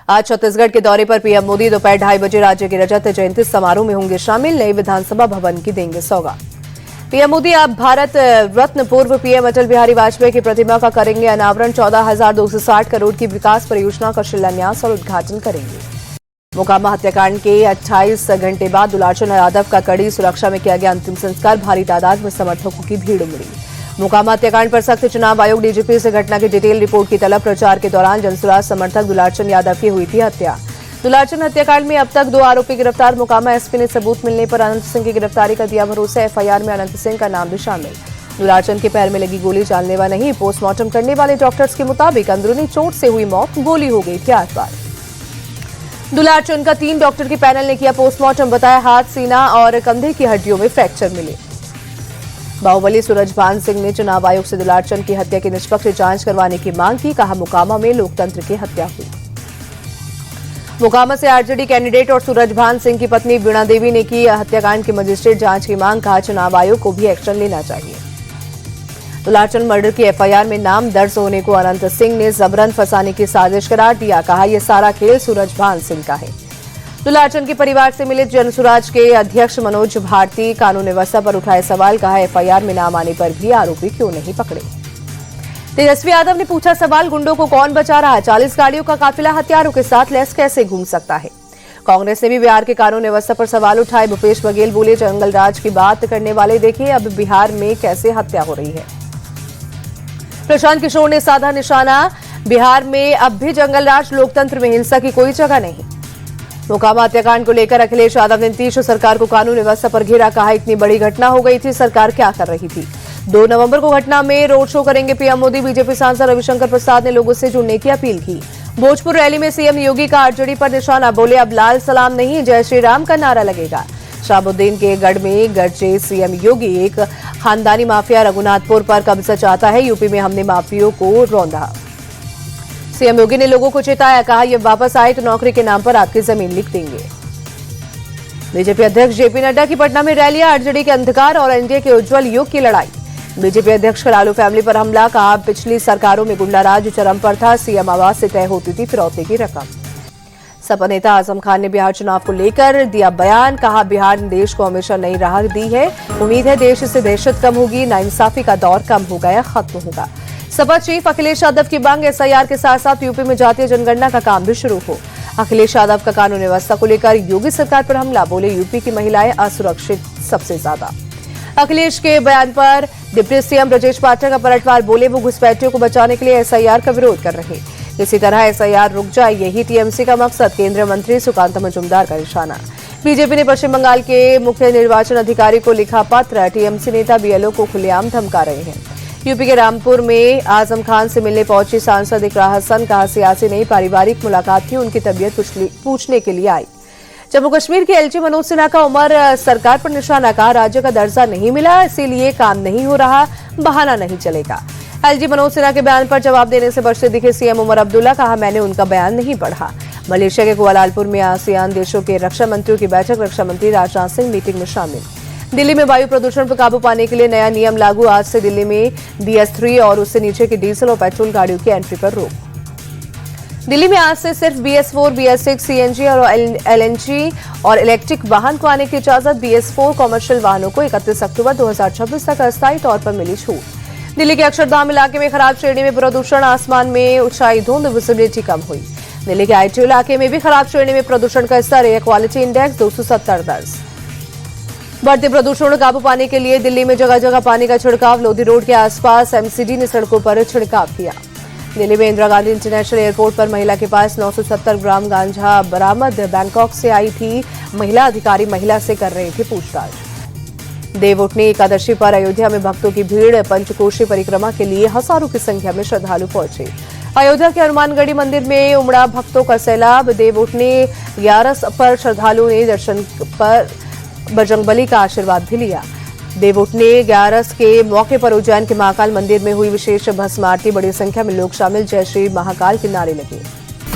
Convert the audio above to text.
आज छत्तीसगढ़ के दौरे पर पीएम मोदी दोपहर 2:30 बजे राज्य के रजत जयंती समारोह में होंगे शामिल। नई विधानसभा भवन की देंगे सौगात। पीएम मोदी अब भारत रत्न पूर्व पीएम अटल बिहारी वाजपेयी की प्रतिमा का करेंगे अनावरण। 14,260 करोड़ की विकास परियोजना का शिलान्यास और उद्घाटन करेंगे। मोकामा हत्याकांड के 28 घंटे बाद दुलारचंद यादव का कड़ी सुरक्षा में किया गया अंतिम संस्कार। भारी तादाद में समर्थकों की भीड़ उमड़ी। मोकामा हत्याकांड पर सख्त चुनाव आयोग डीजीपी से घटना की डिटेल रिपोर्ट की तलब। प्रचार के दौरान जनसुराज समर्थक दुलारचंद यादव की हुई थी हत्या। दुलारचंद हत्याकांड में अब तक 2 आरोपी गिरफ्तार। मोकामा एसपी ने सबूत मिलने पर अनंत सिंह की गिरफ्तारी का दिया भरोसा। एफआईआर में अनंत सिंह का नाम भी शामिल। दुलारचंद के पैर में लगी गोली जानलेवा नहीं। पोस्टमार्टम करने वाले डॉक्टर्स के मुताबिक अंदरूनी चोट से हुई मौत, गोली हो गई थी आर पार। दुलारचंद का 3 डॉक्टर के पैनल ने किया पोस्टमार्टम। बताया हाथ, सीना और कंधे की हड्डियों में फ्रैक्चर मिले। बाहुबली सूरजभान सिंह ने चुनाव आयोग से दुलारचंद की हत्या की निष्पक्ष जांच करवाने की मांग की। कहा मोकामा में लोकतंत्र की हत्या हुई। मोकामा से आरजेडी कैंडिडेट और सूरजभान सिंह की पत्नी वीणा देवी ने की हत्याकांड की मजिस्ट्रेट जांच की मांग। कहा चुनाव आयोग को भी एक्शन लेना चाहिए। दुलारचंद मर्डर की एफआईआर में नाम दर्ज होने को अनंत सिंह ने जबरन फंसाने की साजिश करार दिया। कहा यह सारा खेल सूरजभान सिंह का है। दुलारचंद के परिवार से मिले जनसुराज के अध्यक्ष मनोज भारती कानून व्यवस्था पर उठाए सवाल। कहा एफआईआर में नाम आने पर भी आरोपी क्यों नहीं पकड़े। तेजस्वी यादव ने पूछा सवाल, गुंडों को कौन बचा रहा है? 40 गाड़ियों का काफिला हथियारों के साथ लैस कैसे घूम सकता है? कांग्रेस ने भी बिहार के कानून व्यवस्था पर सवाल उठाए। भूपेश बघेल बोले जंगल राज की बात करने वाले देखिए अब बिहार में कैसे हत्या हो रही है। प्रशांत किशोर ने साधा निशाना, बिहार में अब भी जंगल राज, लोकतंत्र में हिंसा की कोई जगह नहीं। मोकामा हत्याकांड को लेकर अखिलेश यादव ने नीतीश सरकार को कानून व्यवस्था पर घेरा। कहा इतनी बड़ी घटना हो गई थी, सरकार क्या कर रही थी। 2 नवंबर को घटना में रोड शो करेंगे पीएम मोदी। बीजेपी सांसद रविशंकर प्रसाद ने लोगों से जुड़ने की अपील की। भोजपुर रैली में सीएम योगी का आरजेडी पर निशाना। बोले अब लाल सलाम नहीं, जय श्री राम का नारा लगेगा। शाहबुद्दीन के गढ़ में गरजे सीएम योगी। एक खानदानी माफिया रघुनाथपुर पर कब्जा चाहता है। यूपी में हमने माफियों को रौंदा। सीएम योगी ने लोगों को चेताया। कहा ये वापस आए तो नौकरी के नाम पर आपकी जमीन लिख देंगे। बीजेपी अध्यक्ष जेपी नड्डा की पटना में रैलियां। आरजेडी के अंधकार और एनडीए के उज्जवल युग की लड़ाई। बीजेपी अध्यक्ष का लालू फैमिली पर हमला। कहा पिछली सरकारों में गुंडाराज चरम पर था। सीएम आवास से तय होती थी फिरौती की रकम। सपा नेता आजम खान ने बिहार चुनाव को लेकर दिया बयान। कहा बिहार ने देश को हमेशा नई राह दी है। उम्मीद है देश से दहशत कम होगी, नाइंसाफी का दौर कम हो गया, खत्म होगा। सपा चीफ अखिलेश यादव की मांग, एसआईआर के साथ साथ यूपी में जातीय जनगणना का काम भी शुरू हो। अखिलेश यादव का कानून व्यवस्था को लेकर योगी सरकार पर हमला। बोले यूपी की महिलाएं असुरक्षित सबसे ज्यादा। अखिलेश के बयान पर डिप्टी सीएम ब्रजेश पाठक का पलटवार। बोले वो घुसपैठियों को बचाने के लिए एसआईआर का विरोध कर रहे। किसी तरह एसआईआर रुक जाए, यही टीएमसी का मकसद। केंद्रीय मंत्री सुकांत मजूमदार का निशाना। बीजेपी ने पश्चिम बंगाल के मुख्य निर्वाचन अधिकारी को लिखा पत्र। टीएमसी नेता बीएलओ को खुलेआम धमका रहे हैं। यूपी के रामपुर में आजम खान से मिलने पहुंची सांसद इकरा हसन। कहा सियासी नहीं, पारिवारिक मुलाकात थी, उनकी तबीयत पूछने के लिए आई। जम्मू कश्मीर के एलजी मनोज सिन्हा का उमर सरकार पर निशाना। कहा राज्य का दर्जा नहीं मिला, इसीलिए काम नहीं हो रहा, बहाना नहीं चलेगा। एलजी मनोज सिन्हा के बयान पर जवाब देने से बचते दिखे सीएम उमर अब्दुल्ला। कहा मैंने उनका बयान नहीं पढ़ा। मलेशिया के कुआलालंपुर में आसियान देशों के रक्षा मंत्रियों की बैठक। रक्षा मंत्री राजनाथ सिंह मीटिंग में शामिल। दिल्ली में वायु प्रदूषण पर काबू पाने के लिए नया नियम लागू। आज से दिल्ली में BS3 और उससे नीचे की डीजल और पेट्रोल गाड़ियों की एंट्री पर रोक। दिल्ली में आज से सिर्फ BS4, BS6, CNG और LNG और इलेक्ट्रिक वाहन को आने की इजाजत। BS4 कॉमर्शियल वाहनों को 31 अक्टूबर 2026 तक अस्थायी तौर पर मिली छूट। दिल्ली के अक्षरधाम इलाके में खराब श्रेणी में प्रदूषण। आसमान में ऊंचाई धुंध, विजिबिलिटी कम हुई। दिल्ली के ITO इलाके में भी खराब श्रेणी में प्रदूषण का स्तर। एयर क्वालिटी इंडेक्स 270 दर्ज। बढ़ते प्रदूषण को काबू पाने के लिए दिल्ली में जगह जगह पानी का छिड़काव। लोधी रोड के आसपास MCD ने सड़कों पर छिड़काव किया। दिल्ली में इंदिरा गांधी इंटरनेशनल एयरपोर्ट पर महिला के पास 970 ग्राम गांजा बरामद। बैंकॉक से आई थी महिला अधिकारी, महिला से कर रही थी पूछताछ। देवउठनी एकादशी पर अयोध्या में भक्तों की भीड़। पंचकोशी परिक्रमा के लिए हजारों की संख्या में श्रद्धालु पहुंचे। अयोध्या के हनुमानगढ़ी मंदिर में उमड़ा भक्तों का सैलाब। देवउठनी 11 पर श्रद्धालुओं ने दर्शन पर बजरंगबली का आशीर्वाद भी लिया। देवउठनी 11 के मौके पर उज्जैन के महाकाल मंदिर में हुई विशेष भस्म आरती। बड़ी संख्या में लोग शामिल। जय श्री महाकाल के नारे लगे।